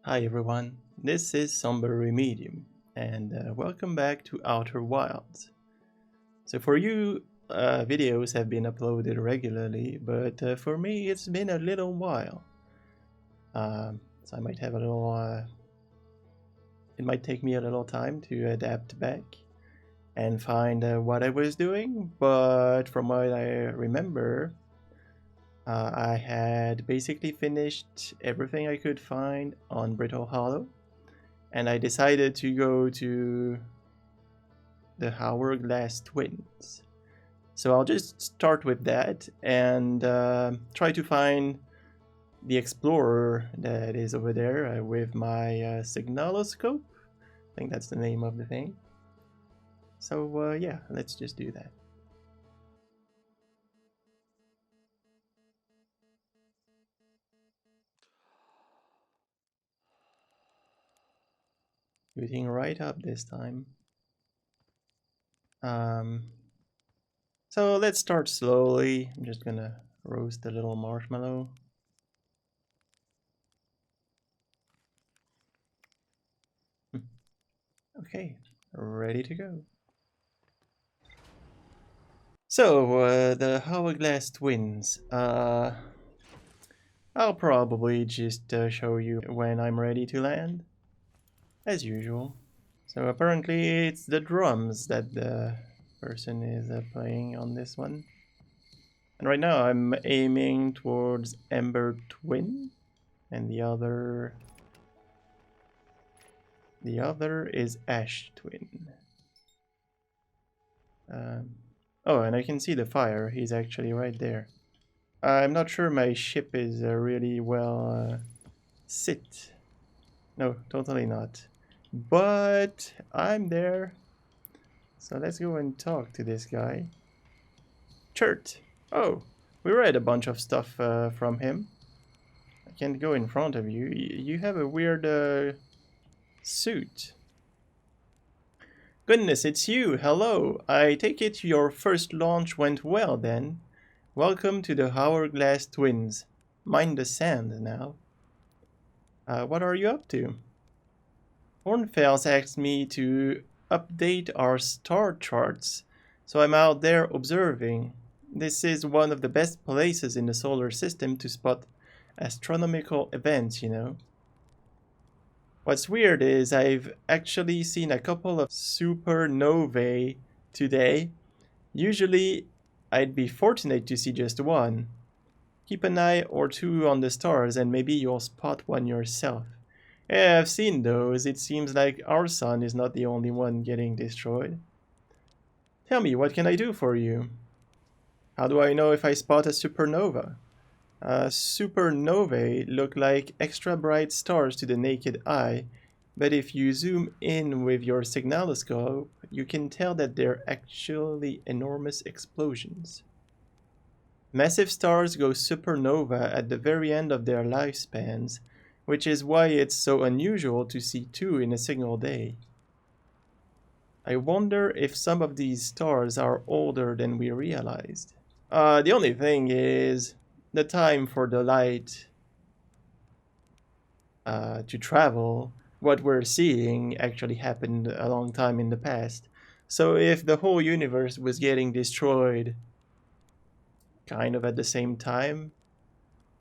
Hi everyone, this is Somber Remedium, and welcome back to Outer Wilds. So for you, videos have been uploaded regularly, but for me it's been a little while. So I might have a little, it might take me a little time to adapt back and find what I was doing, but from what I remember, I had basically finished everything I could find on Brittle Hollow, and I decided to go to the Hourglass Twins. So I'll just start with that and try to find the explorer that is over there with my signaloscope. I think that's the name of the thing. So yeah, let's just do that. Shooting right up this time. Um, so let's start slowly. I'm just gonna roast a little marshmallow. Okay, ready to go. So, the Hourglass Twins. I'll probably just show you when I'm ready to land, as usual. So apparently it's the drums that the person is playing on this one. And right now I'm aiming towards Ember Twin, and the other is Ash Twin. Um, oh, and I can see the fire. He's actually right there. I'm not sure my ship is really well sit. No, totally not. But I'm there. So let's go and talk to this guy. Chert. Oh, we read a bunch of stuff from him. I can't go in front of you. You have a weird suit. Goodness, it's you. Hello. I take it your first launch went well then. Welcome to the Hourglass Twins. Mind the sand now. What are you up to? Hornfels asked me to update our star charts, so I'm out there observing. This is one of the best places in the solar system to spot astronomical events, you know. What's weird is I've actually seen a couple of supernovae today. Usually, I'd be fortunate to see just one. Keep an eye or two on the stars and maybe you'll spot one yourself. Yeah, I've seen those. It seems like our sun is not the only one getting destroyed. Tell me, what can I do for you? How do I know if I spot a supernova? Supernovae look like extra bright stars to the naked eye, but if you zoom in with your signaloscope, you can tell that they're actually enormous explosions. Massive stars go supernova at the very end of their lifespans, which is why it's so unusual to see two in a single day. I wonder if some of these stars are older than we realized. The only thing is, the time for the light to travel, what we're seeing actually happened a long time in the past. So if the whole universe was getting destroyed kind of at the same time,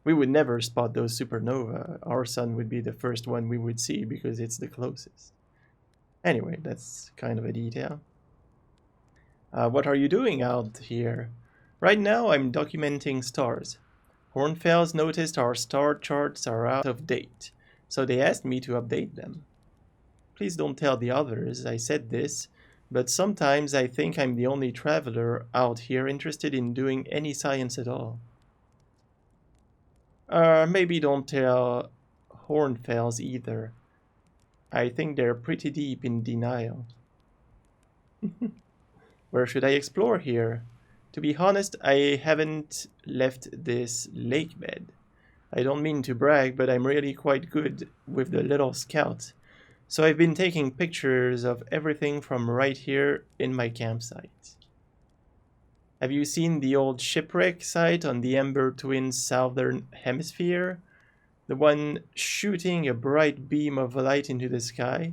we would never spot those supernova. Our sun would be the first one we would see because it's the closest. Anyway, that's kind of a detail. What are you doing out here? Right now, I'm documenting stars. Hornfels noticed our star charts are out of date, so they asked me to update them. Please don't tell the others I said this, but sometimes I think I'm the only traveler out here interested in doing any science at all. Maybe don't tell Hornfels either. I think they're pretty deep in denial. Where should I explore here? To be honest, I haven't left this lake bed. I don't mean to brag, but I'm really quite good with the little scout. So I've been taking pictures of everything from right here in my campsite. Have you seen the old shipwreck site on the Ember Twins southern hemisphere? The one shooting a bright beam of light into the sky?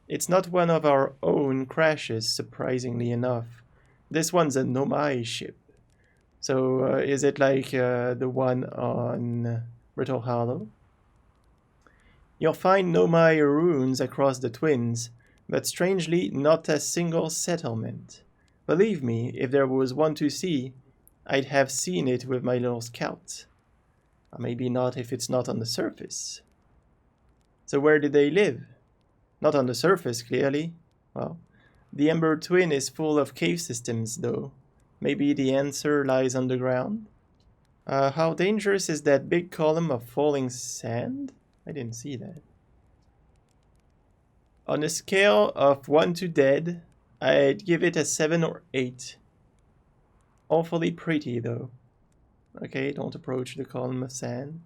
It's not one of our own crashes, surprisingly enough. This one's a Nomai ship. So is it like the one on Brittle Hollow? You'll find Nomai ruins across the Twins, but strangely not a single settlement. Believe me, if there was one to see, I'd have seen it with my little scout. Maybe not if it's not on the surface. So where did they live? Not on the surface, clearly. Well, the Ember Twin is full of cave systems, though. Maybe the answer lies underground? How dangerous is that big column of falling sand? I didn't see that. On a scale of 1 to dead, I'd give it a 7 or 8. Awfully pretty, though. Okay, don't approach the column of sand.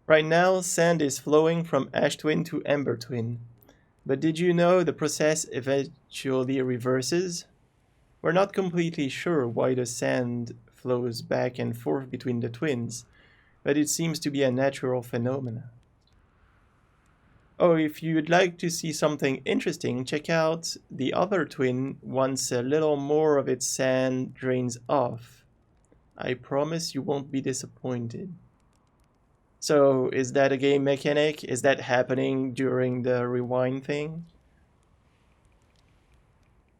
Right now, sand is flowing from Ash Twin to Ember Twin. But did you know the process eventually reverses? We're not completely sure why the sand flows back and forth between the twins, but it seems to be a natural phenomenon. Oh, if you'd like to see something interesting, check out the other twin once a little more of its sand drains off. I promise you won't be disappointed. So, is that a game mechanic? Is that happening during the rewind thing?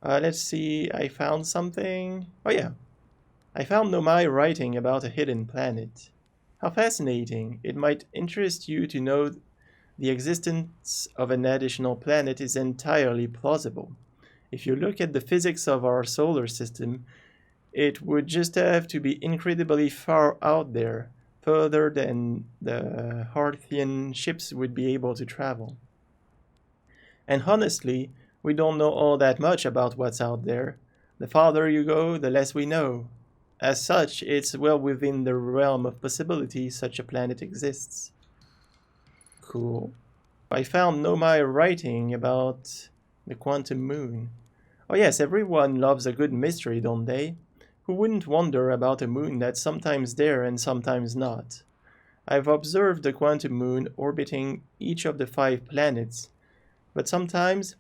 Let's see, I found something. Oh yeah, I found Nomai writing about a hidden planet. How fascinating. It might interest you to know the existence of an additional planet is entirely plausible. If you look at the physics of our solar system, it would just have to be incredibly far out there, further than the Harthian ships would be able to travel. And honestly, we don't know all that much about what's out there. The farther you go, the less we know. As such, it's well within the realm of possibility such a planet exists. Cool. I found Nomai writing about the quantum moon. Oh yes, everyone loves a good mystery, don't they? Who wouldn't wonder about a moon that's sometimes there and sometimes not? I've observed the quantum moon orbiting each of the 5 planets, but sometimes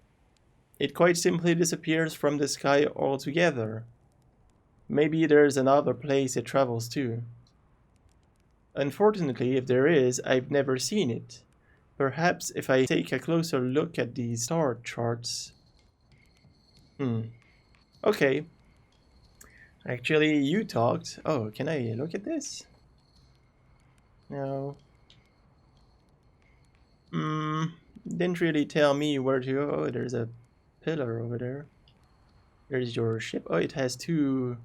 it quite simply disappears from the sky altogether. Maybe there's another place it travels to. Unfortunately, if there is, I've never seen it. Perhaps if I take a closer look at these star charts. Okay. Actually, you talked. Oh, can I look at this? No. Didn't really tell me where to go. Oh, there's a pillar over there. There's your ship. Oh, it has two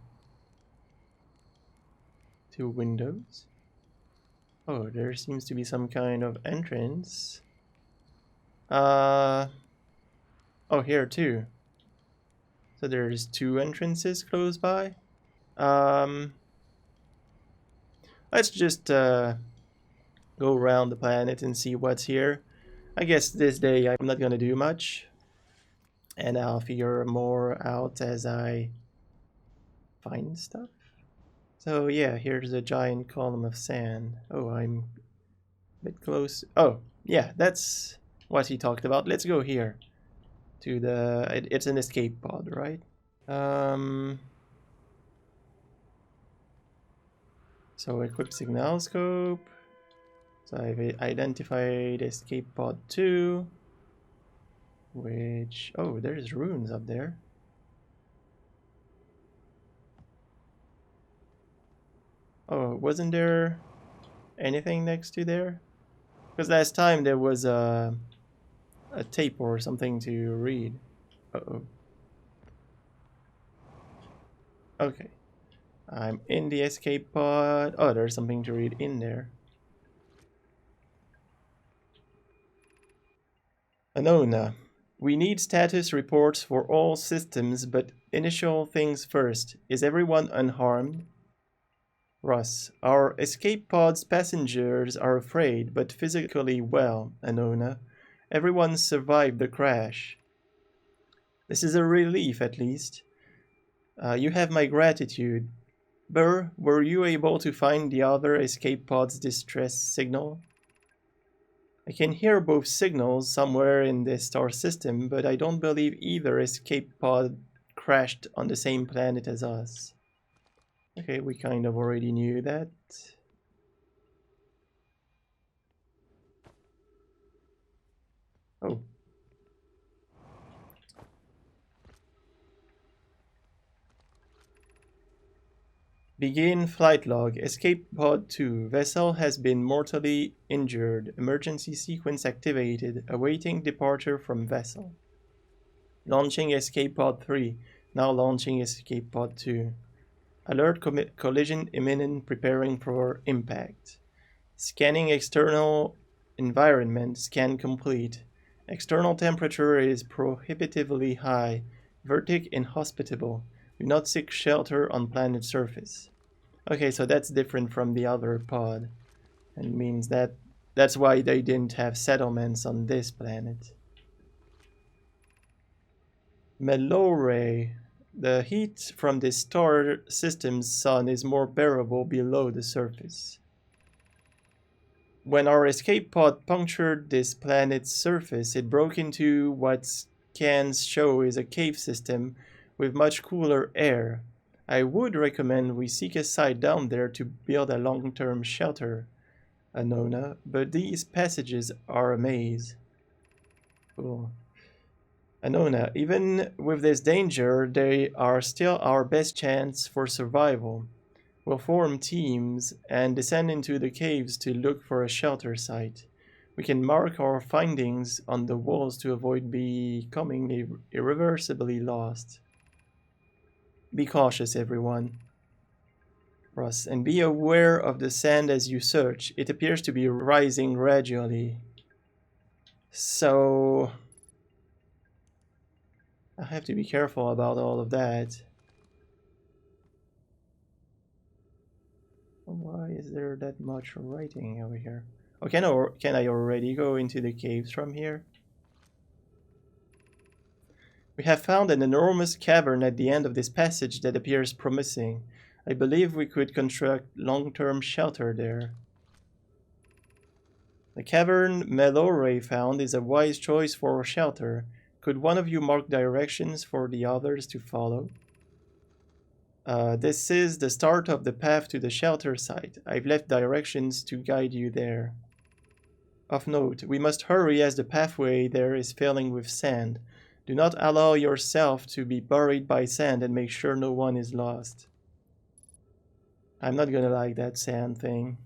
windows. Oh, there seems to be some kind of entrance. Oh, here too. So there's 2 entrances close by. Let's just go around the planet and see what's here. I guess this day I'm not gonna do much, and I'll figure more out as I find stuff. So yeah, here's a giant column of sand. Oh, I'm a bit close. Oh, yeah, that's what he talked about. Let's go here to the... It's an escape pod, right? So equip signal scope. So I've identified escape pod 2, which... Oh, there's runes up there. Oh, wasn't there anything next to there? Because last time there was a tape or something to read. Uh-oh. Okay. I'm in the escape pod. Oh, there's something to read in there. Anona. We need status reports for all systems, but initial things first. Is everyone unharmed? Russ. Our escape pod's passengers are afraid, but physically well, Anona. Everyone survived the crash. This is a relief, at least. You have my gratitude. Burr, were you able to find the other escape pod's distress signal? I can hear both signals somewhere in the star system, but I don't believe either escape pod crashed on the same planet as us. Okay, we kind of already knew that. Oh. Begin flight log. Escape pod 2. Vessel has been mortally injured. Emergency sequence activated. Awaiting departure from vessel. Launching escape pod 3. Now launching escape pod 2. Alert collision imminent, preparing for impact. Scanning external environment. Scan complete. External temperature is prohibitively high. Vertic inhospitable. Do not seek shelter on planet surface. Okay, so that's different from the other pod. And means that's why they didn't have settlements on this planet. Melore. The heat from the star system's sun is more bearable below the surface. When our escape pod punctured this planet's surface, it broke into what scans show is a cave system with much cooler air. I would recommend we seek a site down there to build a long-term shelter, Anona, but these passages are a maze. Cool. Anona, even with this danger, they are still our best chance for survival. We'll form teams and descend into the caves to look for a shelter site. We can mark our findings on the walls to avoid becoming irreversibly lost. Be cautious, everyone. Russ, and be aware of the sand as you search. It appears to be rising gradually. So I have to be careful about all of that. Why is there that much writing over here? Oh, can I already go into the caves from here? We have found an enormous cavern at the end of this passage that appears promising. I believe we could construct long-term shelter there. The cavern Melore found is a wise choice for shelter. Could one of you mark directions for the others to follow? This is the start of the path to the shelter site. I've left directions to guide you there. Of note, we must hurry as the pathway there is filling with sand. Do not allow yourself to be buried by sand and make sure no one is lost. I'm not gonna like that sand thing.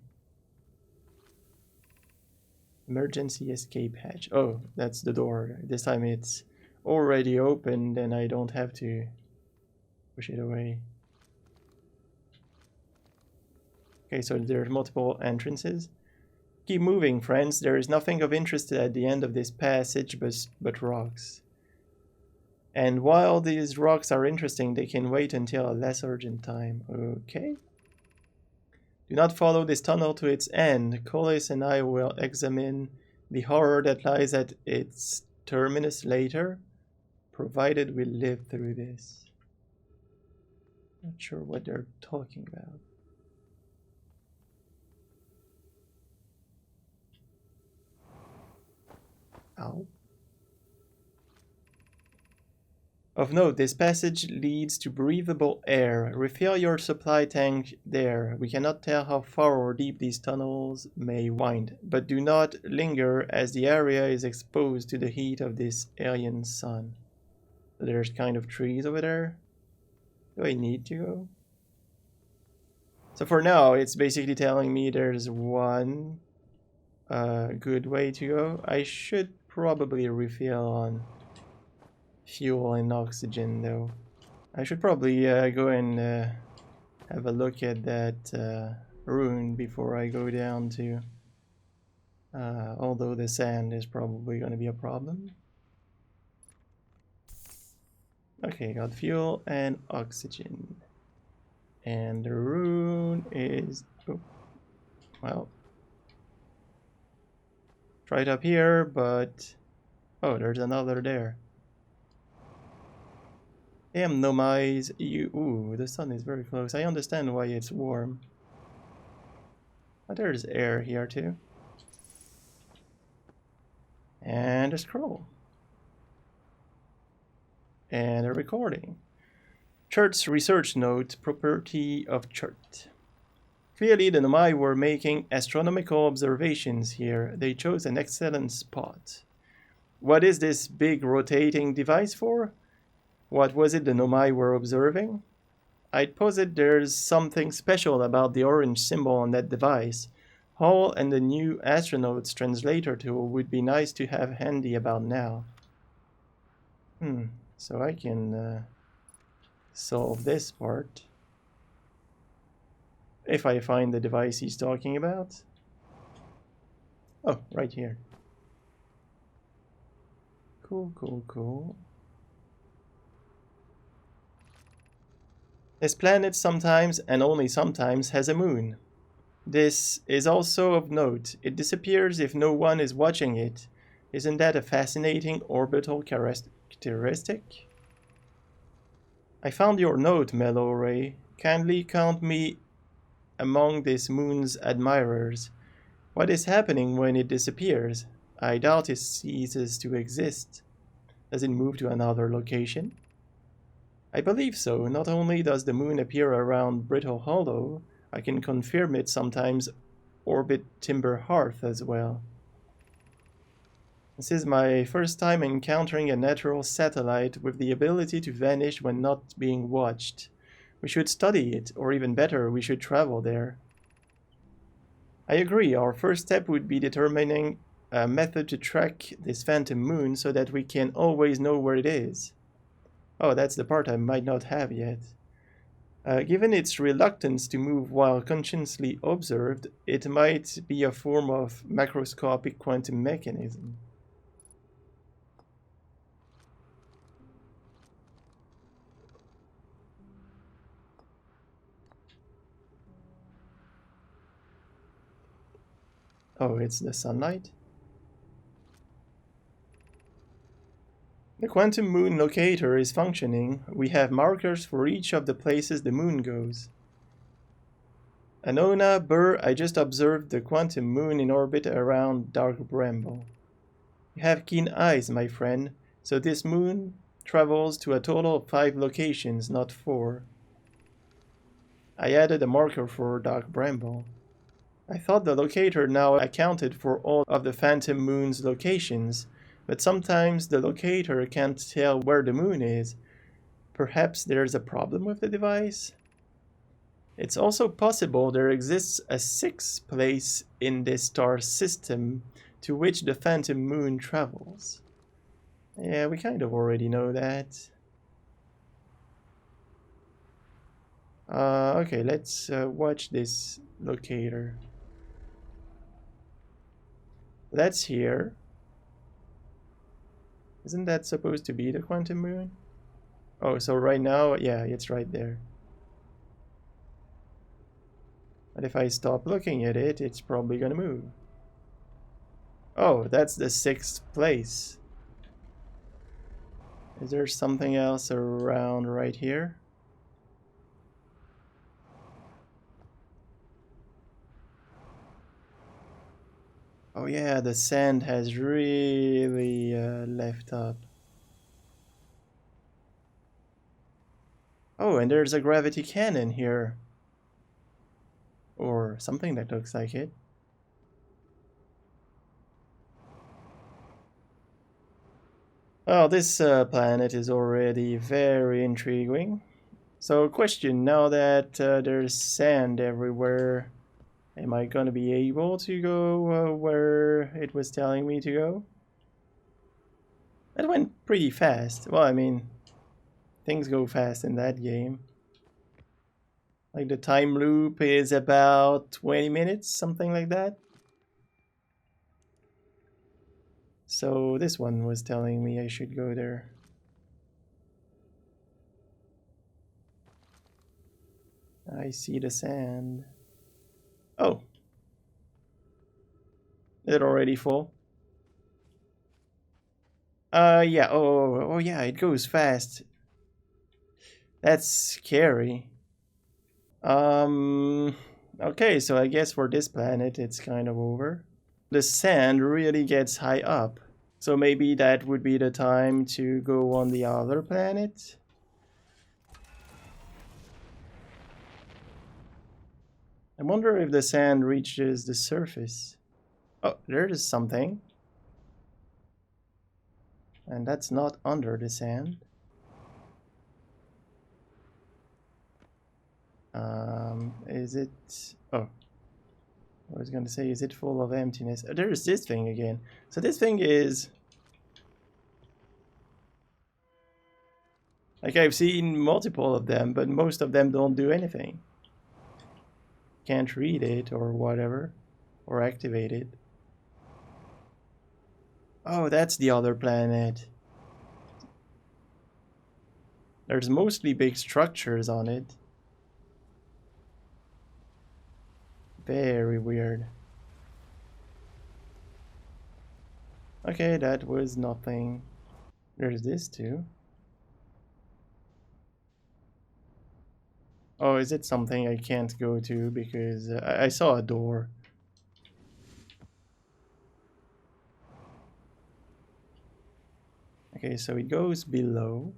Emergency escape hatch. Oh, that's the door. This time it's already opened and I don't have to push it away. Okay, so there's multiple entrances. Keep moving, friends. There is nothing of interest at the end of this passage but rocks. And while these rocks are interesting, they can wait until a less urgent time. Okay. Do not follow this tunnel to its end. Coles and I will examine the horror that lies at its terminus later, provided we live through this. Not sure what they're talking about. Ow. Of note, this passage leads to breathable air. Refill your supply tank there. We cannot tell how far or deep these tunnels may wind, but do not linger as the area is exposed to the heat of this alien sun. There's kind of trees over there. Do I need to go? So for now, it's basically telling me there's one good way to go. I should probably refill on fuel and oxygen though. I should probably go and have a look at that rune before I go down to although the sand is probably going to be a problem. Okay, got fuel and oxygen. And the rune is, oh, well, right up here, but oh, there's another there. Damn, Nomise, you. Ooh, the sun is very close. I understand why it's warm. But there's air here too. And a scroll. And a recording. Chart's research note, property of chart. Clearly the Nomai were making astronomical observations here. They chose an excellent spot. What is this big rotating device for? What was it the Nomai were observing? I'd posit there's something special about the orange symbol on that device. Hall and the new astronaut's translator tool would be nice to have handy about now. So I can solve this part. If I find the device he's talking about. Oh, right here. Cool, cool, cool. This planet sometimes, and only sometimes, has a moon. This is also of note. It disappears if no one is watching it. Isn't that a fascinating orbital characteristic? I found your note, Mellow Ray. Kindly count me among this moon's admirers. What is happening when it disappears? I doubt it ceases to exist. Does it move to another location? I believe so. Not only does the moon appear around Brittle Hollow, I can confirm it sometimes orbit Timber Hearth as well. This is my first time encountering a natural satellite with the ability to vanish when not being watched. We should study it, or even better, we should travel there. I agree, our first step would be determining a method to track this phantom moon so that we can always know where it is. Oh, that's the part I might not have yet. Given its reluctance to move while consciously observed, it might be a form of macroscopic quantum mechanism. Oh, it's the sunlight? The quantum moon locator is functioning. We have markers for each of the places the moon goes. Anona, Burr, I just observed the quantum moon in orbit around Dark Bramble. You have keen eyes, my friend, so this moon travels to a total of 5 locations, not 4. I added a marker for Dark Bramble. I thought the locator now accounted for all of the phantom moon's locations, but sometimes the locator can't tell where the moon is. Perhaps there's a problem with the device? It's also possible there exists a 6th place in this star system to which the phantom moon travels. Yeah, we kind of already know that. Okay, let's watch this locator. That's here. Isn't that supposed to be the quantum moon? Oh, so right now, yeah, it's right there. But if I stop looking at it, it's probably gonna move. Oh, that's the 6th place. Is there something else around right here? Oh yeah, the sand has really left up. Oh, and there's a gravity cannon here. Or something that looks like it. Oh, this planet is already very intriguing. So question, now that there's sand everywhere, am I gonna be able to go where it was telling me to go? That went pretty fast. Well, I mean, things go fast in that game. Like the time loop is about 20 minutes, something like that. So this one was telling me I should go there. I see the sand. Oh. Is it already full? Yeah. Oh yeah, it goes fast. That's scary. Okay, so I guess for this planet it's kind of over. The sand really gets high up. So maybe that would be the time to go on the other planet. I wonder if the sand reaches the surface. Oh, there is something. And that's not under the sand. Is it... Oh, I was going to say, is it full of emptiness? There's this thing again. So this thing is... Like, I've seen multiple of them, but most of them don't do anything. Can't read it or whatever. Or activate it. Oh, that's the other planet. There's mostly big structures on it. Very weird. Okay, that was nothing. There's this too. Oh, is it something I can't go to because I saw a door. Okay, so it goes below.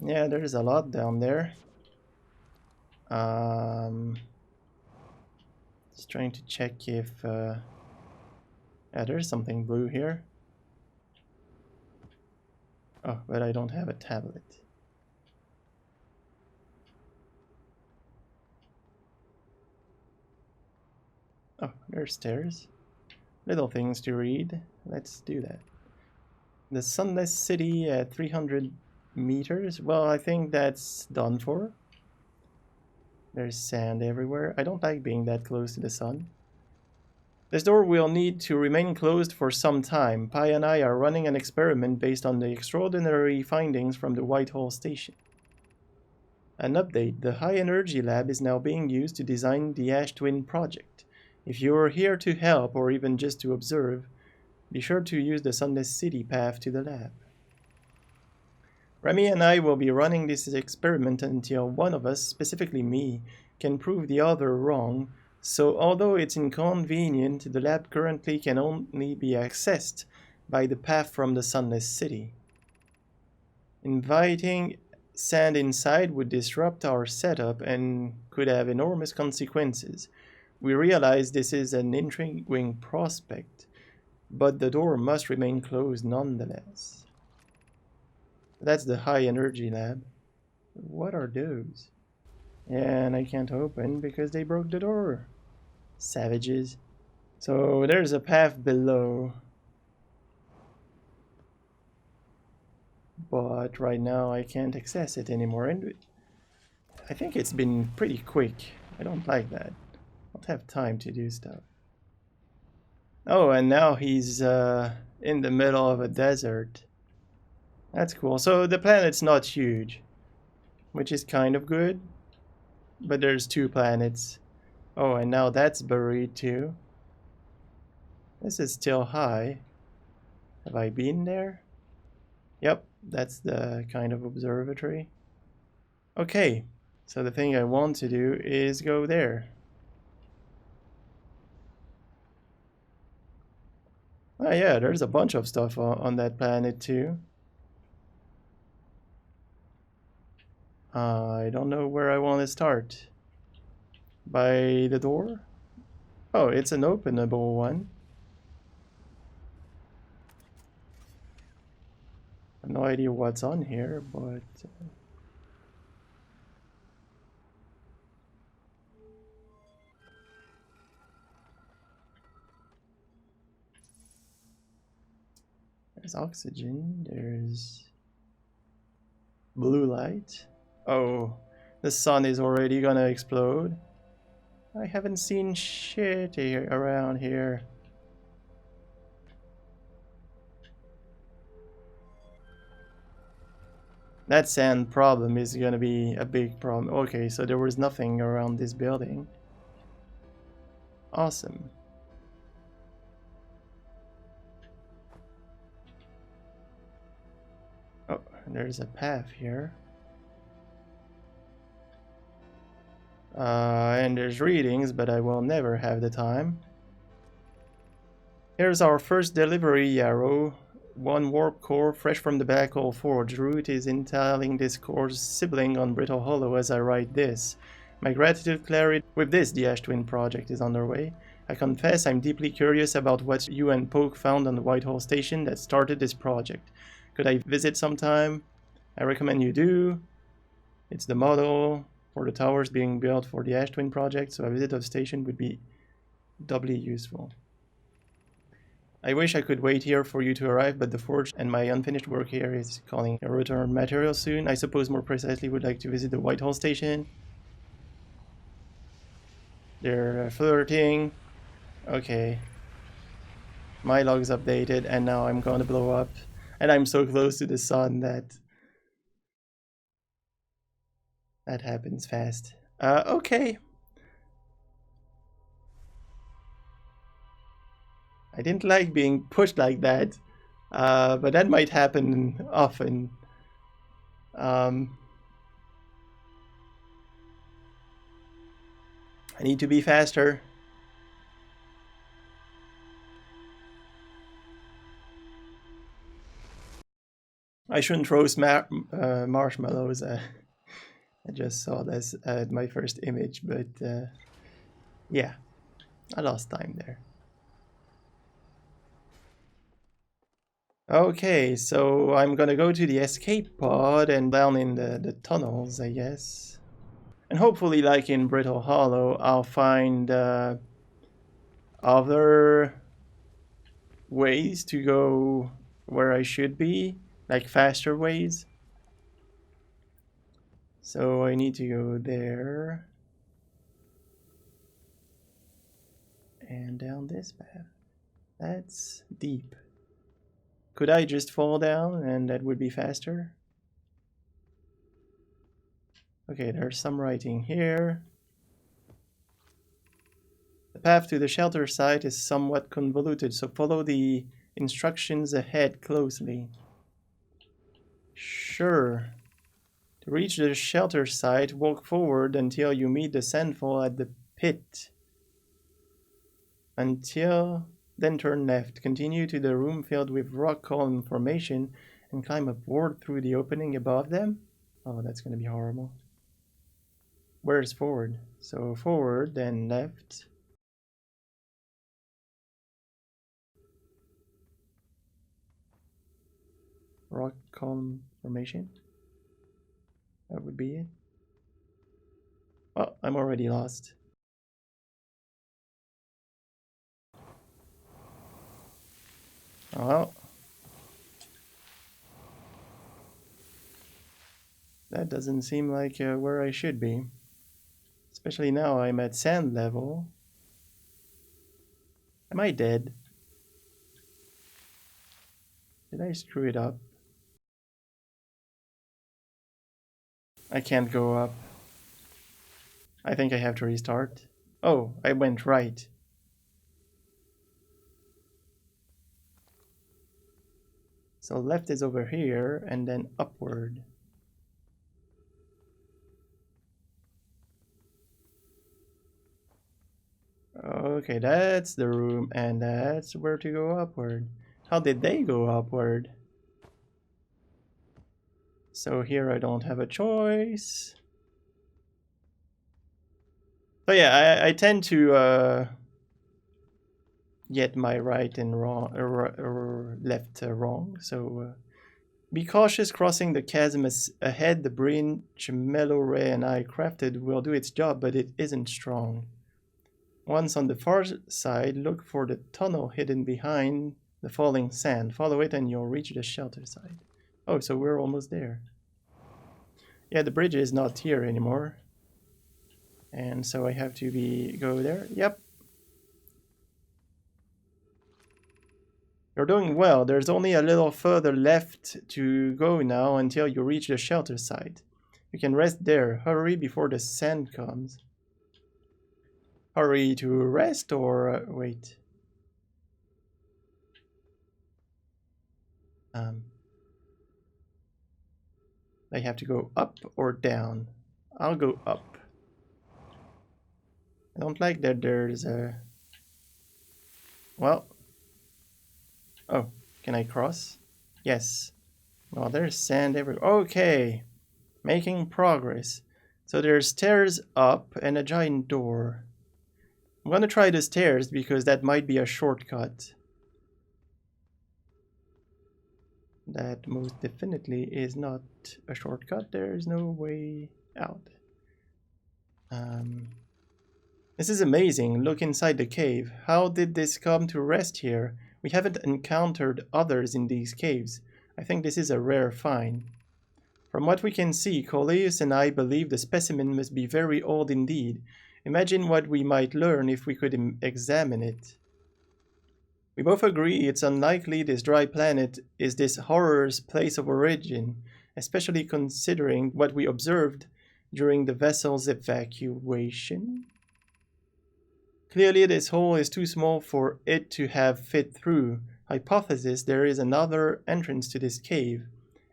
Yeah, there's a lot down there. Just trying to check if... yeah, there's something blue here. Oh, but I don't have a tablet. Oh, there's stairs. Little things to read. Let's do that. The sunless city at 300 meters. Well, I think that's done for. There's sand everywhere. I don't like being that close to the sun. This door will need to remain closed for some time. Pi and I are running an experiment based on the extraordinary findings from the Whitehall station. An update. The High Energy Lab is now being used to design the Ash Twin project. If you are here to help or even just to observe, be sure to use the Sunless City path to the lab. Remy and I will be running this experiment until one of us, specifically me, can prove the other wrong, so although it's inconvenient, the lab currently can only be accessed by the path from the Sunless City. Inviting sand inside would disrupt our setup and could have enormous consequences. We realize this is an intriguing prospect, but the door must remain closed nonetheless. That's the High Energy Lab. What are those? Yeah, and I can't open because they broke the door. Savages. So there's a path below. But right now I can't access it anymore. And I think it's been pretty quick. I don't like that. I don't have time to do stuff. Oh, and now he's in the middle of a desert. That's cool. So the planet's not huge, which is kind of good. But there's 2 planets. Oh, and now that's buried too. This is still high. Have I been there? Yep, that's the kind of observatory. Okay, so the thing I want to do is go there. Oh yeah, there's a bunch of stuff on that planet too. I don't know where I want to start. By the door? Oh, it's an openable one. I have no idea what's on here, but... there's oxygen, there's... blue light. Oh, the sun is already gonna explode. I haven't seen shit here around here. That sand problem is gonna be a big problem. Okay, so there was nothing around this building. Awesome. Oh, there's a path here. And there's readings, but I will never have the time. Here's our first delivery, Yarrow. One warp core, fresh from the Black Hole Forge. Root is entailing this core's sibling on Brittle Hollow as I write this. My gratitude, Clary. With this, the Ash Twin project is underway. I confess I'm deeply curious about what you and Poke found on the Whitehall station that started this project. Could I visit sometime? I recommend you do. It's the model for the towers being built for the Ash Twin project, so a visit of the station would be doubly useful. I wish I could wait here for you to arrive, but the forge and my unfinished work here is calling a return material soon. I suppose more precisely would like to visit the Whitehall station. They're flirting. Okay. My log's updated and now I'm gonna blow up. And I'm so close to the sun that happens fast. Okay. I didn't like being pushed like that, but that might happen often. I need to be faster. I shouldn't roast marshmallows. I just saw this at my first image, but yeah, I lost time there. Okay, so I'm gonna go to the escape pod and down in the tunnels, I guess. And hopefully, like in Brittle Hollow, I'll find other ways to go where I should be, like faster ways. So I need to go there. And down this path. That's deep. Could I just fall down and that would be faster? Okay, there's some writing here. The path to the shelter site is somewhat convoluted, so follow the instructions ahead closely. Sure. To reach the shelter site, walk forward until you meet the sandfall at the pit. Then turn left. Continue to the room filled with rock column formation and climb upward through the opening above them. Oh, that's gonna be horrible. Where's forward? So forward, then left. Rock column formation. That would be it. Oh, I'm already lost. Oh well. That doesn't seem like where I should be. Especially now I'm at sand level. Am I dead? Did I screw it up? I can't go up. I think I have to restart. Oh, I went right. So left is over here and then upward. Okay, that's the room and that's where to go upward. How did they go upward? So here I don't have a choice. So yeah, I tend to get my right and wrong, or left wrong. So be cautious crossing the chasm ahead. The bridge Mellow Ray and I crafted will do its job, but it isn't strong. Once on the far side, look for the tunnel hidden behind the falling sand. Follow it and you'll reach the shelter side. Oh, so we're almost there. Yeah, the bridge is not here anymore. And so I have to go there. Yep. You're doing well. There's only a little further left to go now until you reach the shelter site. You can rest there. Hurry before the sand comes. Hurry to rest or wait? I have to go up or down. I'll go up. I don't like that there's a... Well... Oh, can I cross? Yes. Well, there's sand everywhere. Okay. Making progress. So there's stairs up and a giant door. I'm gonna try the stairs because that might be a shortcut. That most definitely is not a shortcut. There is no way out. This is amazing. Look inside the cave. How did this come to rest here? We haven't encountered others in these caves. I think this is a rare find. From what we can see, Coleus and I believe the specimen must be very old indeed. Imagine what we might learn if we could examine it. We both agree it's unlikely this dry planet is this horror's place of origin, especially considering what we observed during the vessel's evacuation. Clearly this hole is too small for it to have fit through. Hypothesis there is another entrance to this cave.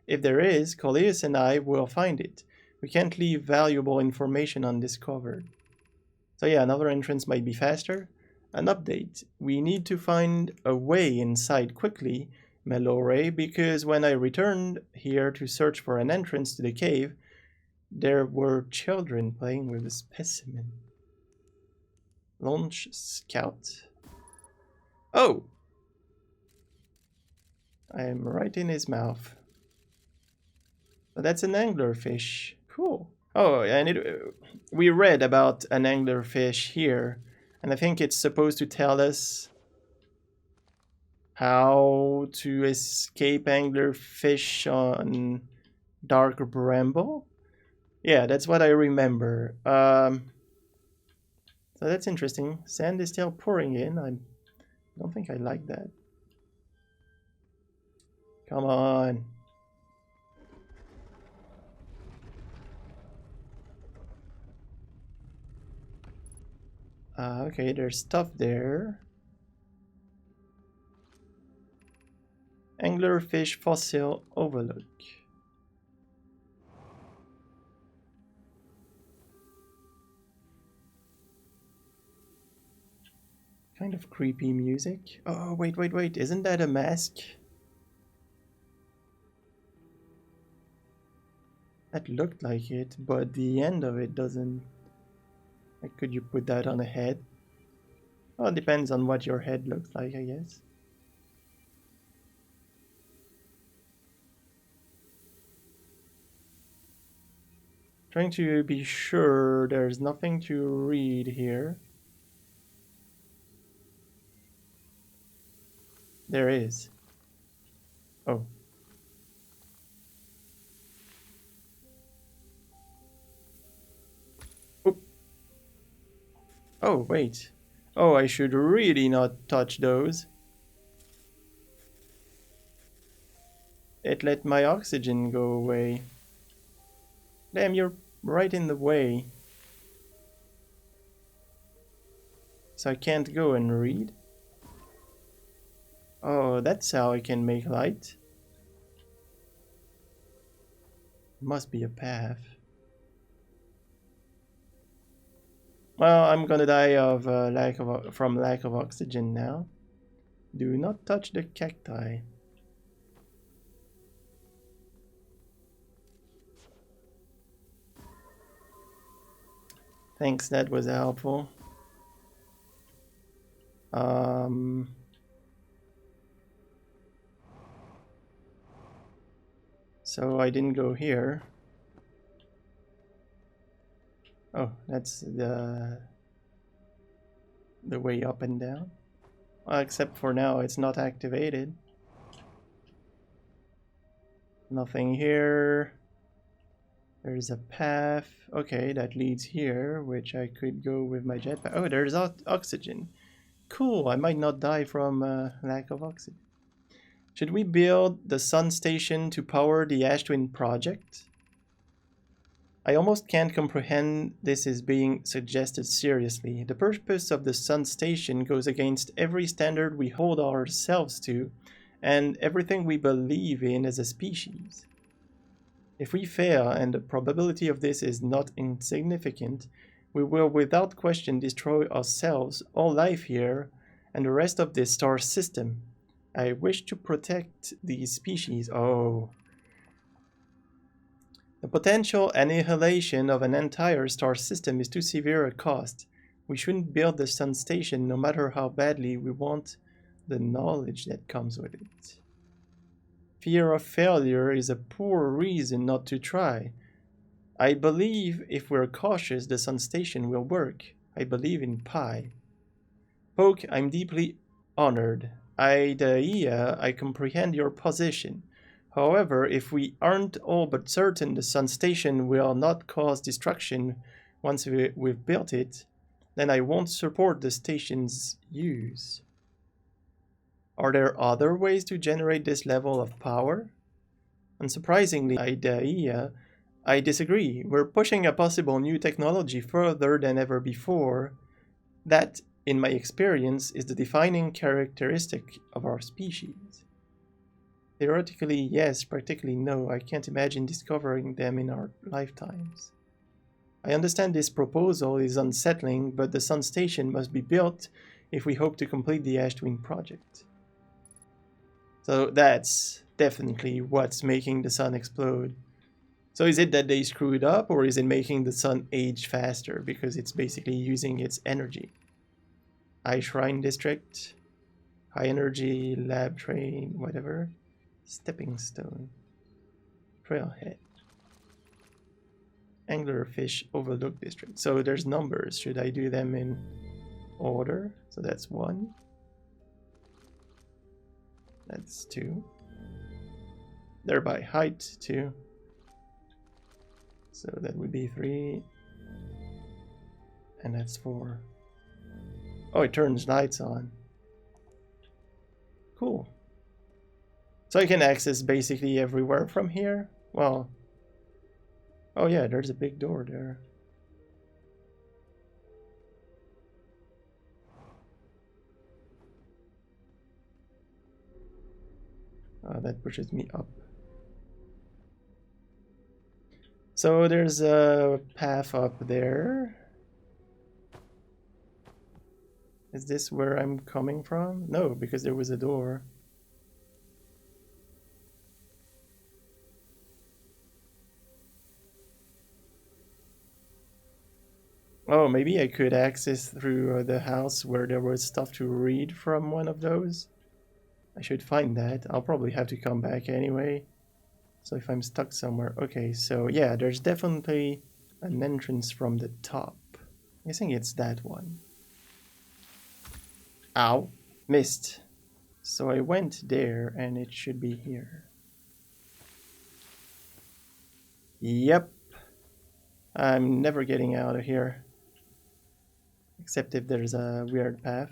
If there is, Coleus and I will find it. We can't leave valuable information undiscovered. So yeah, another entrance might be faster. An update. We need to find a way inside quickly, Melore, because when I returned here to search for an entrance to the cave, there were children playing with a specimen. Launch scout. Oh! I am right in his mouth. So that's an anglerfish. Cool. Oh, and we read about an anglerfish here. And I think it's supposed to tell us how to escape anglerfish on dark bramble. Yeah, that's what I remember. So that's interesting. Sand is still pouring in. I don't think I like that. Come on. Okay, there's stuff there. Anglerfish fossil overlook. Kind of creepy music. Oh, wait. Isn't that a mask? That looked like it, but the end of it doesn't. Like, could you put that on a head? Well, it depends on what your head looks like, I guess. Trying to be sure there's nothing to read here. There is. Oh. Oop. Oh, wait. Oh, I should really not touch those. It let my oxygen go away. Damn, you're right in the way. So I can't go and read? Oh, that's how I can make light. Must be a path. Well, I'm gonna die of from lack of oxygen now. Do not touch the cacti. Thanks, that was helpful. So I didn't go here. Oh, that's the way up and down. Well, except for now, it's not activated. Nothing here. There's a path. Okay, that leads here, which I could go with my jetpack. Oh, there's oxygen. Cool, I might not die from lack of oxygen. Should we build the sun station to power the Ash Twin project? I almost can't comprehend this is being suggested seriously. The purpose of the sun station goes against every standard we hold ourselves to and everything we believe in as a species. If we fail, and the probability of this is not insignificant, We will without question destroy ourselves, all life here, and the rest of this star system. I wish to protect these species. Oh. The potential annihilation of an entire star system is too severe a cost. We shouldn't build the sun station no matter how badly we want the knowledge that comes with it. Fear of failure is a poor reason not to try. I believe if we're cautious, the sun station will work. I believe in Pi. Poke, I'm deeply honored. Idea, I comprehend your position. However, if we aren't all but certain the sun station will not cause destruction once we've built it, then I won't support the station's use. Are there other ways to generate this level of power? Unsurprisingly, Idea, I disagree. We're pushing a possible new technology further than ever before. That, in my experience, is the defining characteristic of our species. Theoretically, yes. Practically, no. I can't imagine discovering them in our lifetimes. I understand this proposal is unsettling, but the sun station must be built if we hope to complete the Ash Twin project. So that's definitely what's making the sun explode. So is it that they screwed up, or is it making the sun age faster because it's basically using its energy? High Shrine District, High Energy, Lab Train, whatever. Stepping Stone, Trailhead, Anglerfish Overlook District. So there's numbers. Should I do them in order? So that's 1. That's 2. They're by height, 2. So that would be 3. And that's 4. Oh, it turns lights on. Cool. So I can access basically everywhere from here? Well... Oh yeah, there's a big door there. That pushes me up. So there's a path up there. Is this where I'm coming from? No, because there was a door. Oh, maybe I could access through the house where there was stuff to read from one of those. I should find that. I'll probably have to come back anyway. So if I'm stuck somewhere... Okay, so yeah, there's definitely an entrance from the top. I'm guessing it's that one. Ow! Missed. So I went there and it should be here. Yep. I'm never getting out of here. Except if there's a weird path.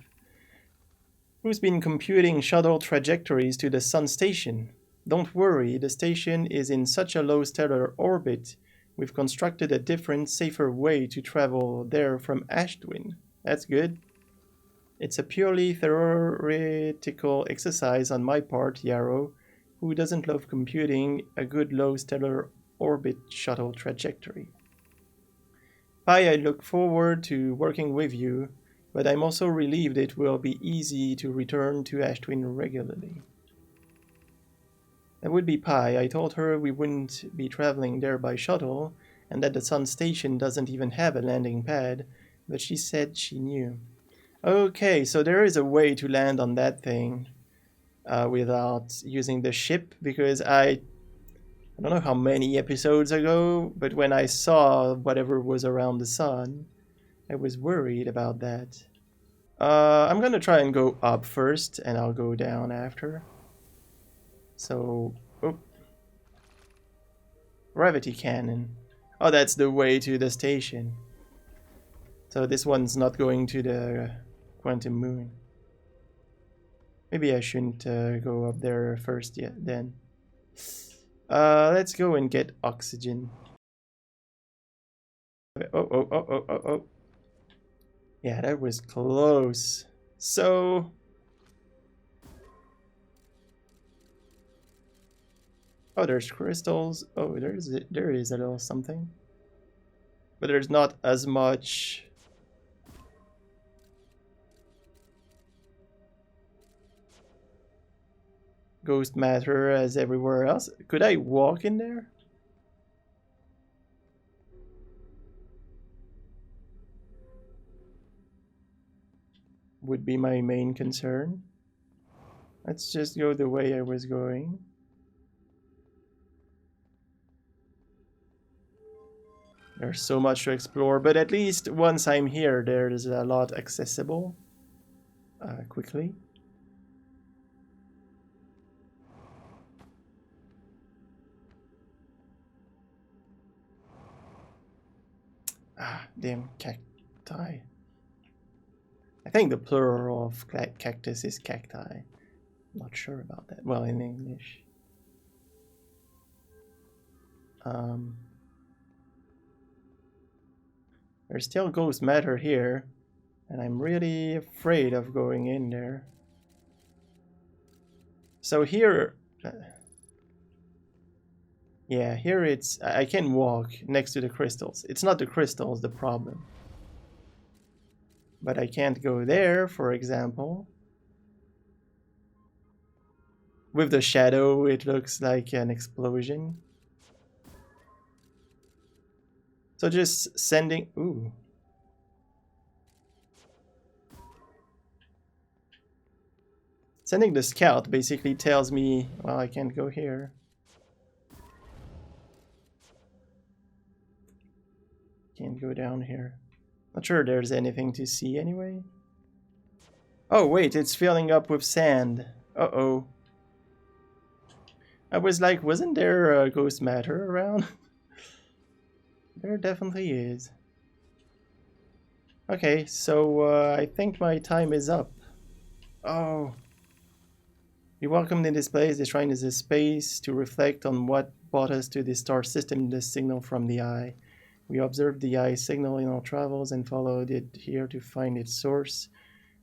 Who's been computing shuttle trajectories to the sun station? Don't worry, the station is in such a low stellar orbit. We've constructed a different, safer way to travel there from Ash Twin. That's good. It's a purely theoretical exercise on my part, Yarrow, who doesn't love computing a good low stellar orbit shuttle trajectory. Pi, I look forward to working with you, but I'm also relieved it will be easy to return to Ash Twin regularly. That would be Pi. I told her we wouldn't be traveling there by shuttle, and that the sun station doesn't even have a landing pad, but she said she knew. Okay, so there is a way to land on that thing without using the ship, because I don't know how many episodes ago, but when I saw whatever was around the sun, I was worried about that. I'm gonna try and go up first, and I'll go down after. So, oh. Gravity cannon. Oh, that's the way to the station. So this one's not going to the quantum moon. Maybe I shouldn't go up there first yet then. Let's go and get oxygen. Oh. Yeah, that was close. So... Oh, there's crystals. Oh, there is a little something. but there's not as much ghost matter as everywhere else. Could I walk in there? Would be my main concern. Let's just go the way I was going. There's so much to explore, but at least once I'm here, there's a lot accessible quickly. Ah, damn cacti. I think the plural of cactus is cacti. Not sure about that. Well, in English. There's still ghost matter here, and I'm really afraid of going in there. So here... yeah, here it's... I can walk next to the crystals. It's not the crystals the problem. But I can't go there, for example. With the shadow, it looks like an explosion. So just sending... ooh. Sending the scout basically tells me, well, I can't go here. Can't go down here. Not sure there's anything to see anyway. Oh, wait, it's filling up with sand. Uh-oh. I was like, wasn't there ghost matter around? There definitely is. Okay, so I think my time is up. Oh. We welcomed in this place. The shrine is a space to reflect on what brought us to this star system, the signal from the eye. We observed the eye signal in our travels and followed it here to find its source.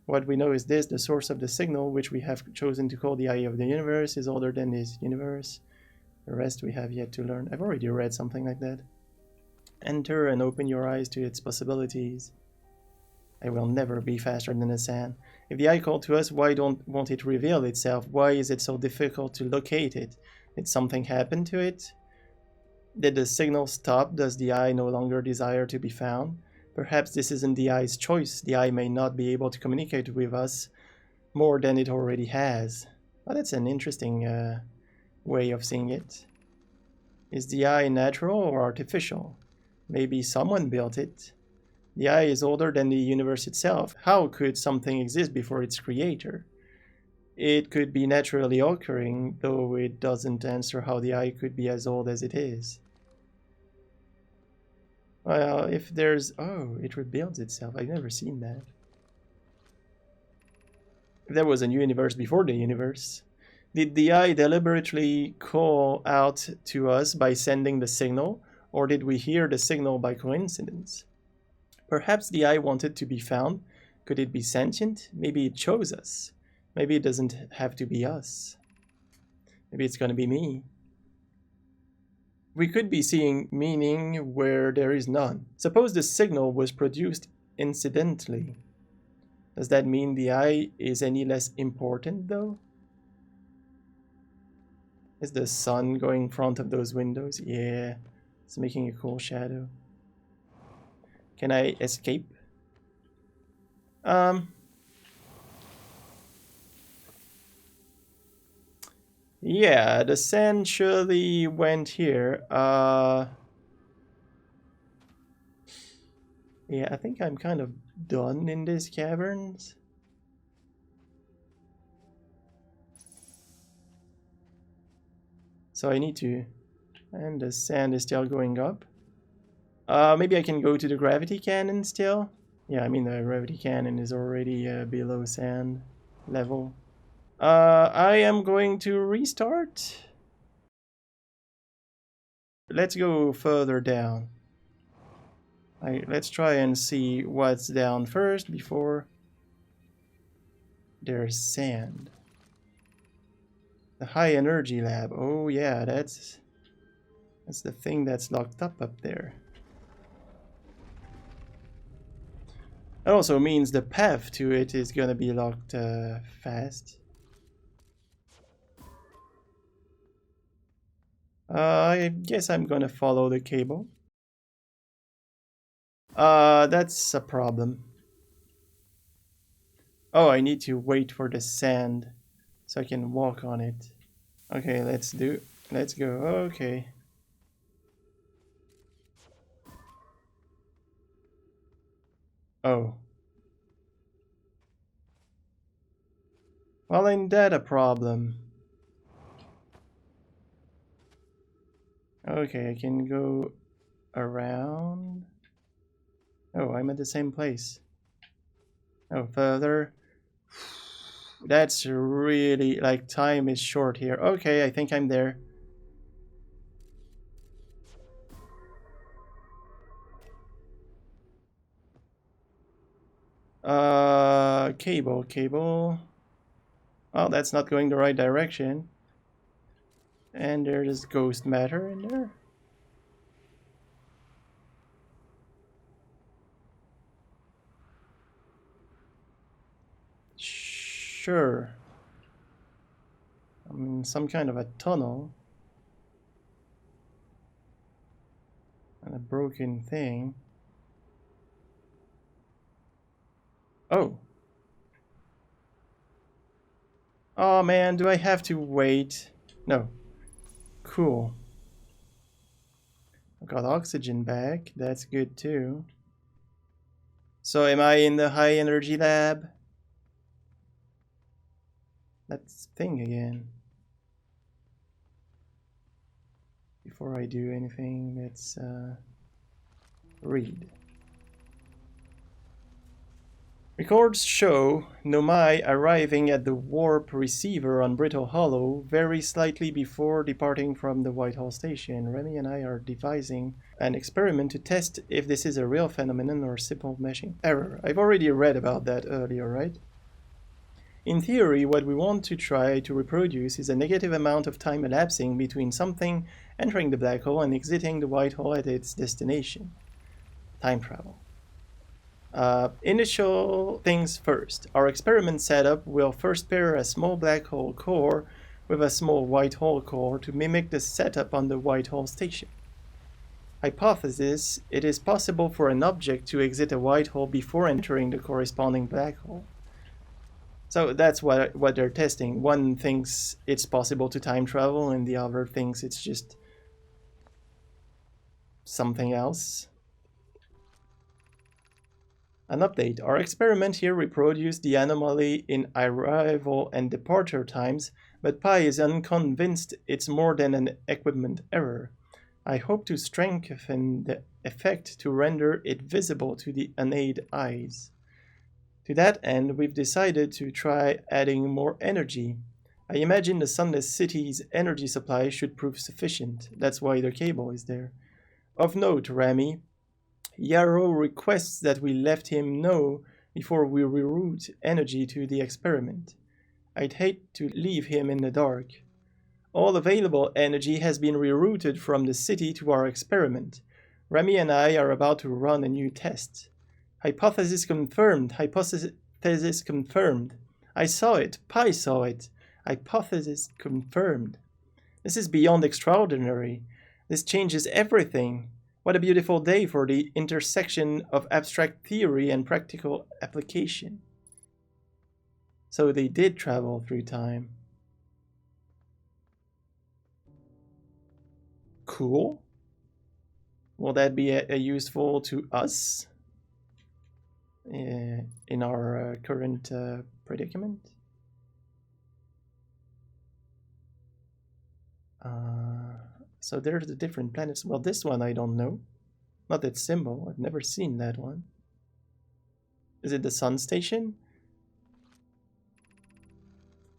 What we know is this: the source of the signal, which we have chosen to call the eye of the universe, is older than this universe. The rest we have yet to learn. I've already read something like that. Enter and open your eyes to its possibilities. I will never be faster than the sand. If the eye called to us, why won't it reveal itself? Why is it so difficult to locate it? Did something happen to it? Did the signal stop? Does the eye no longer desire to be found? Perhaps this isn't the eye's choice. The eye may not be able to communicate with us more than it already has. Well, that's an interesting way of seeing it. Is the eye natural or artificial? Maybe someone built it. The eye is older than the universe itself. How could something exist before its creator? It could be naturally occurring, though it doesn't answer how the eye could be as old as it is. Well, if there's... oh, it rebuilds itself. I've never seen that. If there was a universe before the universe, did the eye deliberately call out to us by sending the signal, or did we hear the signal by coincidence? Perhaps the eye wanted to be found. Could it be sentient? Maybe it chose us. Maybe it doesn't have to be us. Maybe it's going to be me. We could be seeing meaning where there is none. Suppose the signal was produced incidentally. Does that mean the eye is any less important, though? Is the sun going in front of those windows? Yeah, it's making a cool shadow. Can I escape? Yeah, the sand surely went here. Yeah, I think I'm kind of done in these caverns. So I need to... and the sand is still going up. Maybe I can go to the gravity cannon still? Yeah, I mean the gravity cannon is already below sand level. I am going to restart. Let's go further down. Let's try and see what's down first before there's sand. The high energy lab. Oh yeah, that's the thing that's locked up there. That also means the path to it is gonna be locked fast. I guess I'm gonna follow the cable. That's a problem. Oh, I need to wait for the sand so I can walk on it. Okay, let's go. Okay. Oh. Well, ain't that a problem? Okay, I can go around. Oh, I'm at the same place. Oh, further. That's really, like, time is short here. Okay, I think I'm there. Cable. Well, that's not going the right direction. And there's ghost matter in there. Sure. I mean, some kind of a tunnel. And a broken thing. Oh. Oh man, do I have to wait? No. Cool. I got oxygen back. That's good too. So am I in the high energy lab? That's thing again. Before I do anything, let's read. Records show Nomai arriving at the warp receiver on Brittle Hollow very slightly before departing from the Whitehall station. Remy and I are devising an experiment to test if this is a real phenomenon or simple meshing error. I've already read about that earlier, right? In theory, what we want to try to reproduce is a negative amount of time elapsing between something entering the black hole and exiting the white hole at its destination. Time travel. Initial things first. Our experiment setup will first pair a small black hole core with a small white hole core to mimic the setup on the white hole station. Hypothesis: it is possible for an object to exit a white hole before entering the corresponding black hole. So that's what they're testing. One thinks it's possible to time travel and the other thinks it's just something else. An update. Our experiment here reproduced the anomaly in arrival and departure times, but Pi is unconvinced it's more than an equipment error. I hope to strengthen the effect to render it visible to the unaided eyes. To that end, we've decided to try adding more energy. I imagine the Sunless City's energy supply should prove sufficient. That's why the cable is there. Of note, Rami, Yarrow requests that we let him know before we reroute energy to the experiment. I'd hate to leave him in the dark. All available energy has been rerouted from the city to our experiment. Remy and I are about to run a new test. Hypothesis confirmed. Hypothesis confirmed. I saw it. Pi saw it. Hypothesis confirmed. This is beyond extraordinary. This changes everything. What a beautiful day for the intersection of abstract theory and practical application. So they did travel through time. Cool. Will that be useful to us in our current predicament? So there's the different planets. Well, this one I don't know. Not that symbol. I've never seen that one. Is it the Sun Station?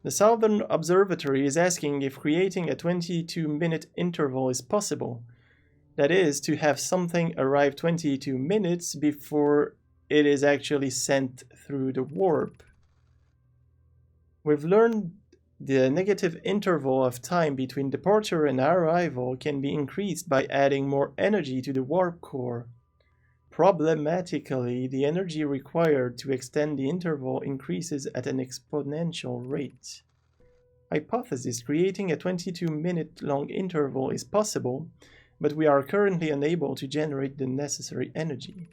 The Southern Observatory is asking if creating a 22-minute interval is possible. That is, to have something arrive 22 minutes before it is actually sent through the warp. We've learned the negative interval of time between departure and arrival can be increased by adding more energy to the warp core. Problematically, the energy required to extend the interval increases at an exponential rate. Hypothesis: creating a 22-minute long interval is possible, but we are currently unable to generate the necessary energy.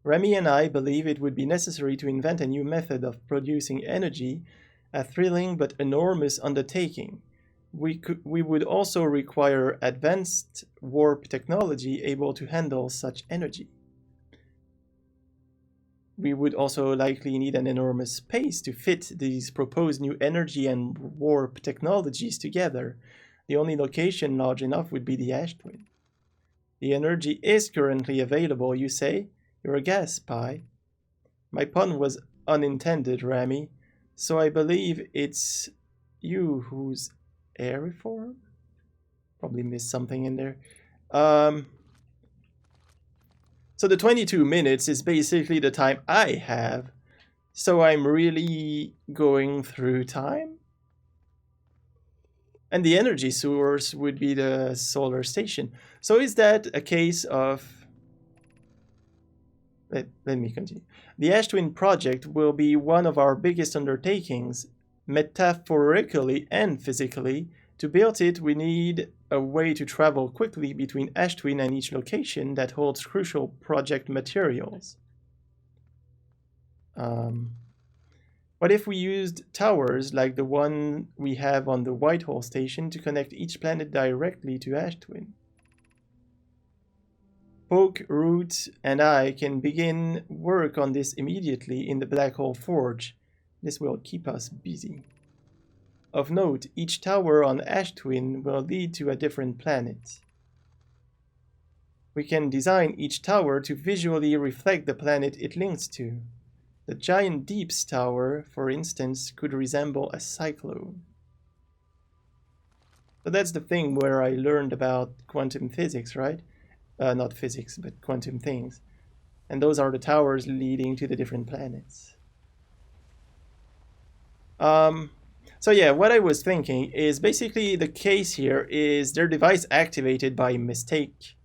Remy and I believe it would be necessary to invent a new method of producing energy, a thrilling but enormous undertaking. We would also require advanced warp technology able to handle such energy. We would also likely need an enormous space to fit these proposed new energy and warp technologies together. The only location large enough would be the ash twin. The energy is currently available, you say? You're a gas spy. My pun was unintended, Rami, so I believe it's you who's aeriform? Probably missed something in there. So the 22 minutes is basically the time I have. So I'm really going through time? And the energy source would be the solar station. So is that a case of... Let me continue. The Ash Twin project will be one of our biggest undertakings, metaphorically and physically. To build it, we need a way to travel quickly between Ash Twin and each location that holds crucial project materials. What if we used towers like the one we have on the Whitehall station to connect each planet directly to Ash Twin? Poke, Root, and I can begin work on this immediately in the Black Hole Forge. This will keep us busy. Of note, each tower on Ash Twin will lead to a different planet. We can design each tower to visually reflect the planet it links to. The giant Deeps Tower, for instance, could resemble a cyclone. So that's the thing where I learned about quantum physics, right? Not physics, but quantum things. And those are the towers leading to the different planets. So yeah, what I was thinking is basically the case here is their device activated by mistake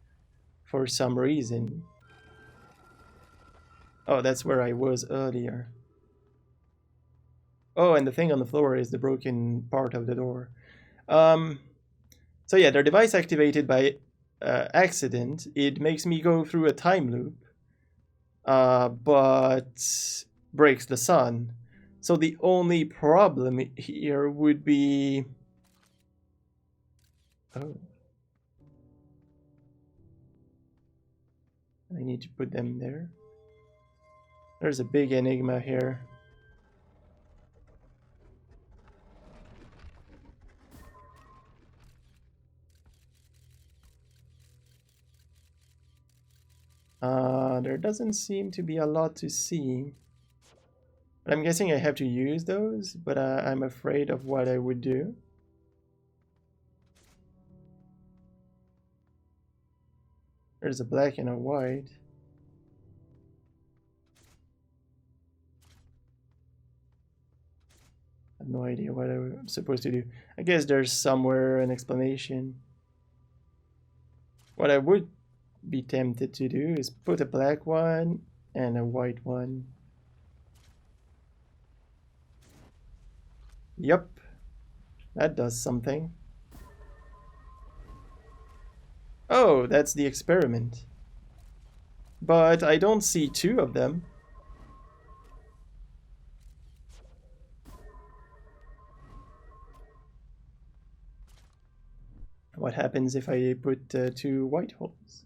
for some reason. Oh, that's where I was earlier. Oh, and the thing on the floor is the broken part of the door. So yeah, their device activated by accident. It makes me go through a time loop, but breaks the sun. So the only problem here would be... Oh. I need to put them there. There's a big enigma here. There doesn't seem to be a lot to see. But I'm guessing I have to use those, but I'm afraid of what I would do. There's a black and a white. I have no idea what I'm supposed to do. I guess there's somewhere an explanation. What I would be tempted to do is put a black one and a white one. Yep, that does something. Oh, that's the experiment. But I don't see two of them. What happens if I put two white holes?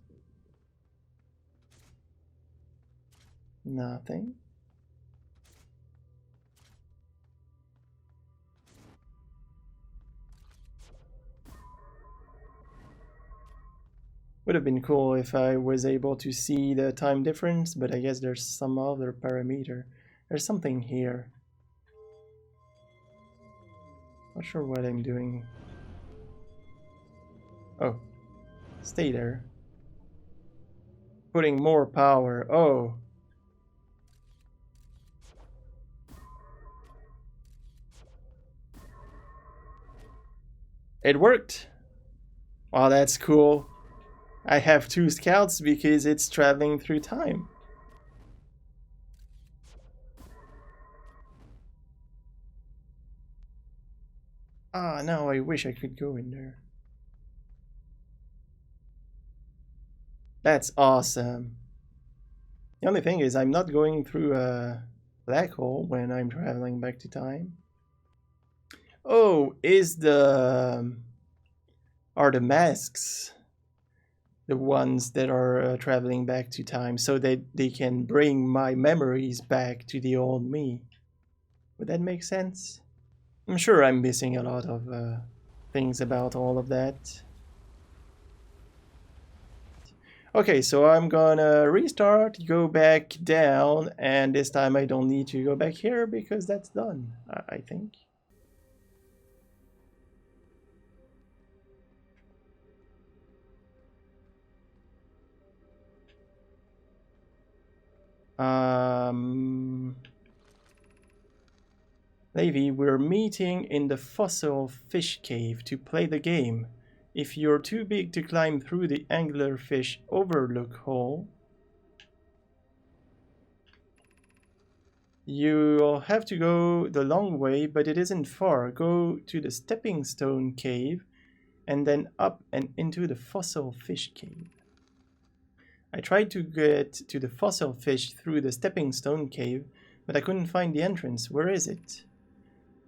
Nothing. Would have been cool if I was able to see the time difference, but I guess there's some other parameter. There's something here. Not sure what I'm doing. Oh, stay there. Putting more power. Oh. It worked. Oh, that's cool. I have 2 scouts because it's traveling through time. Ah, now I wish I could go in there. That's awesome. The only thing is I'm not going through a black hole when I'm traveling back to time. Oh, are the masks the ones that are traveling back to time so that they can bring my memories back to the old me? Would that make sense? I'm sure I'm missing a lot of things about all of that. Okay, so I'm gonna restart, go back down, and this time I don't need to go back here because that's done, I think. Levi, we're meeting in the fossil fish cave to play the game. If you're too big to climb through the anglerfish overlook hole, you'll have to go the long way, but it isn't far. Go to the stepping stone cave and then up and into the fossil fish cave. I tried to get to the fossil fish through the stepping stone cave, but I couldn't find the entrance. Where is it?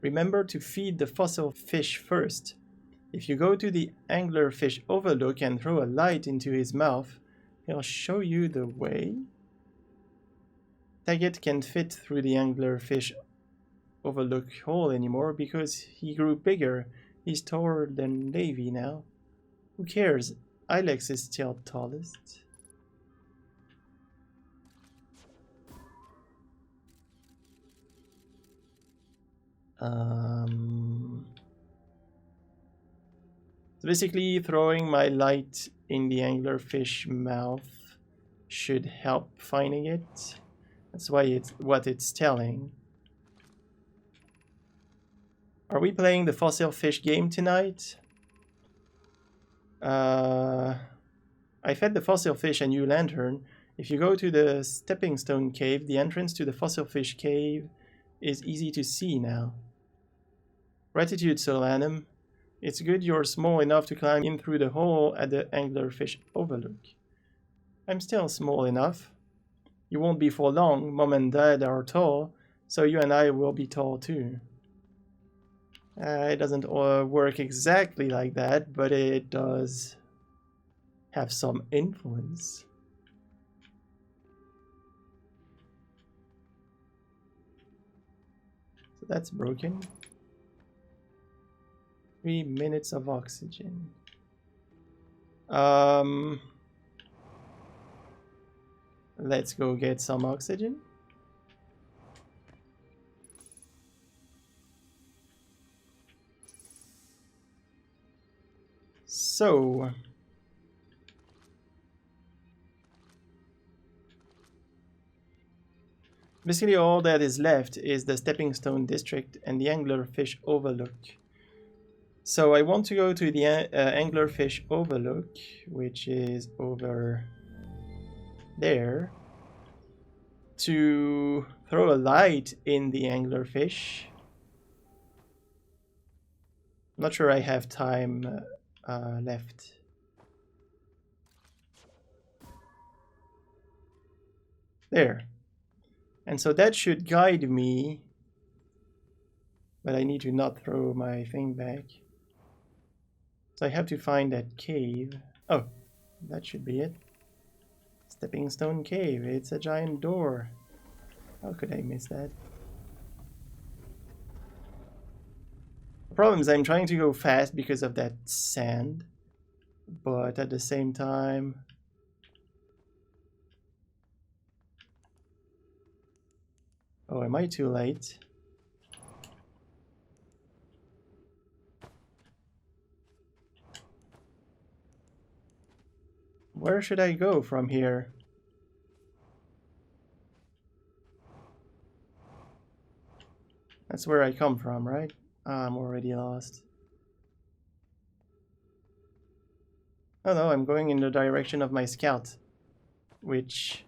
Remember to feed the fossil fish first. If you go to the anglerfish overlook and throw a light into his mouth, he'll show you the way. Taggart can't fit through the anglerfish overlook hole anymore because he grew bigger. He's taller than Davy now. Who cares? Ilex is still tallest. So basically throwing my light in the anglerfish mouth should help finding it. That's why it's what it's telling. Are we playing the fossil fish game tonight? I fed the fossil fish a new lantern. If you go to the stepping stone cave, the entrance to the fossil fish cave is easy to see now. Gratitude, Solanum. It's good you're small enough to climb in through the hole at the anglerfish overlook. I'm still small enough. You won't be for long. Mom and Dad are tall, so you and I will be tall too. It doesn't work exactly like that, but it does have some influence. So that's broken. 3 minutes of oxygen. Let's go get some oxygen. So basically all that is left is the stepping stone district and the anglerfish overlook. So I want to go to the anglerfish overlook, which is over there, to throw a light in the anglerfish. I'm not sure I have time left. There. And so that should guide me, but I need to not throw my thing back. So I have to find that cave. Oh, that should be it. Stepping stone cave. It's a giant door. How could I miss that? The problem is I'm trying to go fast because of that sand, but at the same time, oh, am I too late? Where should I go from here? That's where I come from, right? I'm already lost. Oh no, I'm going in the direction of my scout, which...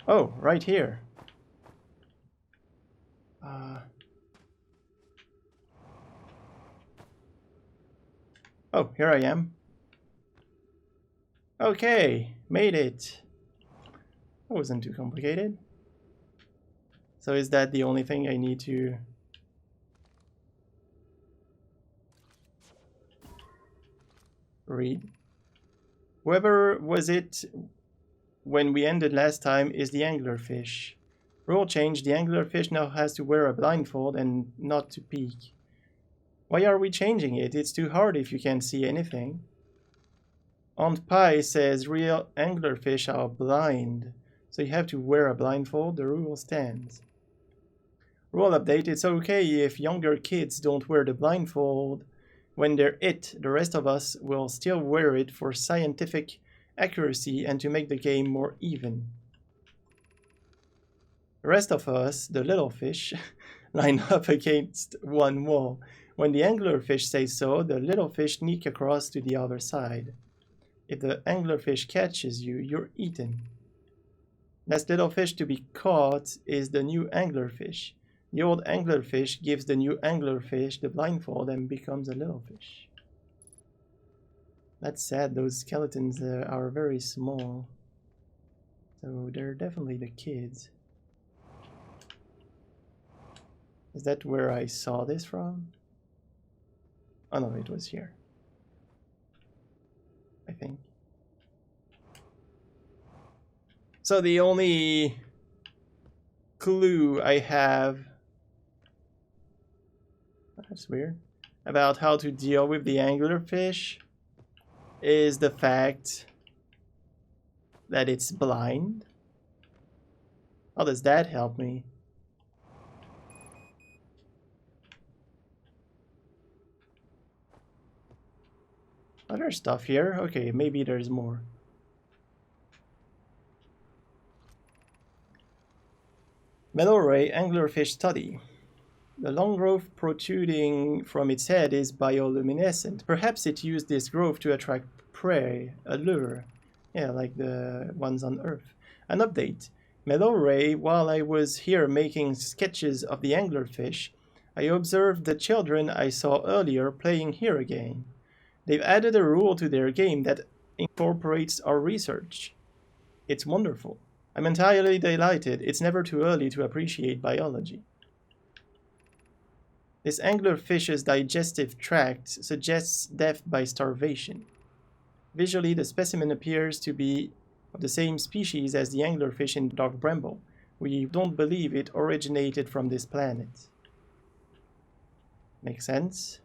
Oh, right here. Oh, here I am. Okay, made it. That wasn't too complicated. So is that the only thing I need to... read? Whoever was it when we ended last time is the anglerfish. Rule change, the anglerfish now has to wear a blindfold and not to peek. Why are we changing it? It's too hard if you can't see anything. Aunt Pie says real anglerfish are blind, so you have to wear a blindfold. The rule stands. Rule update, it's okay if younger kids don't wear the blindfold when they're it. The rest of us will still wear it for scientific accuracy and to make the game more even. The rest of us, the little fish, line up against one wall. When the anglerfish says so, the little fish sneak across to the other side. If the anglerfish catches you, you're eaten. Last little fish to be caught is the new anglerfish. The old anglerfish gives the new anglerfish the blindfold and becomes a little fish. That's sad, those skeletons are very small. So they're definitely the kids. Is that where I saw this from? Oh no, it was here. I think. So the only clue I have... That's weird. About how to deal with the anglerfish is the fact that it's blind. How does that help me? Other stuff here? Okay, maybe there's more. Metal ray anglerfish study. The long growth protruding from its head is bioluminescent. Perhaps it used this growth to attract prey, a lure. Yeah, like the ones on Earth. An update. Metal ray, while I was here making sketches of the anglerfish, I observed the children I saw earlier playing here again. They've added a rule to their game that incorporates our research. It's wonderful. I'm entirely delighted. It's never too early to appreciate biology. This anglerfish's digestive tract suggests death by starvation. Visually, the specimen appears to be of the same species as the anglerfish in Dark Bramble. We don't believe it originated from this planet. Makes sense?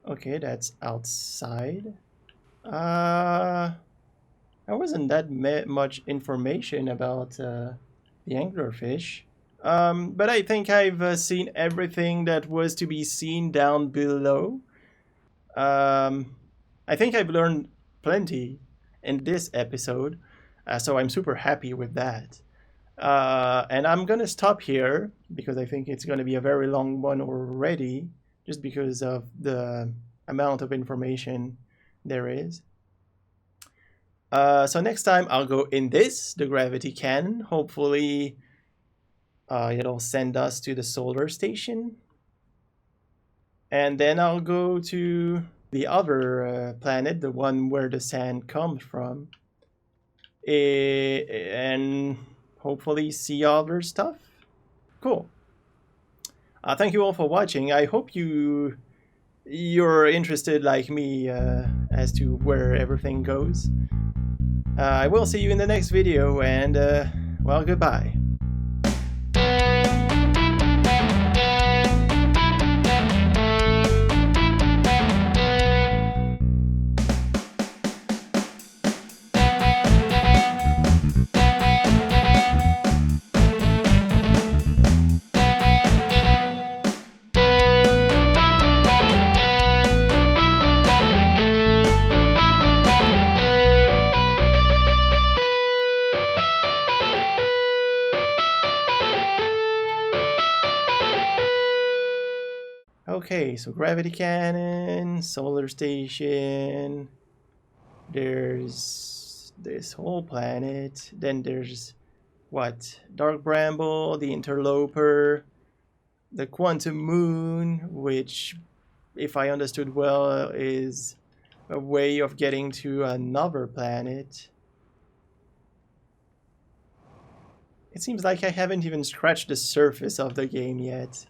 Okay, that's outside. There wasn't that much information about the anglerfish. But I think I've seen everything that was to be seen down below. I think I've learned plenty in this episode, so I'm super happy with that. And I'm gonna stop here because I think it's gonna be a very long one already, just because of the amount of information there is. So next time I'll go in this, the gravity cannon. Hopefully it'll send us to the solar station. And then I'll go to the other planet, the one where the sand comes from. And hopefully see other stuff. Cool. Thank you all for watching. I hope you're interested like me as to where everything goes. I will see you in the next video, and well, goodbye. Okay, so gravity cannon, solar station. There's this whole planet. Then there's what? Dark Bramble, the Interloper, the Quantum Moon, which, if I understood well, is a way of getting to another planet. It seems like I haven't even scratched the surface of the game yet.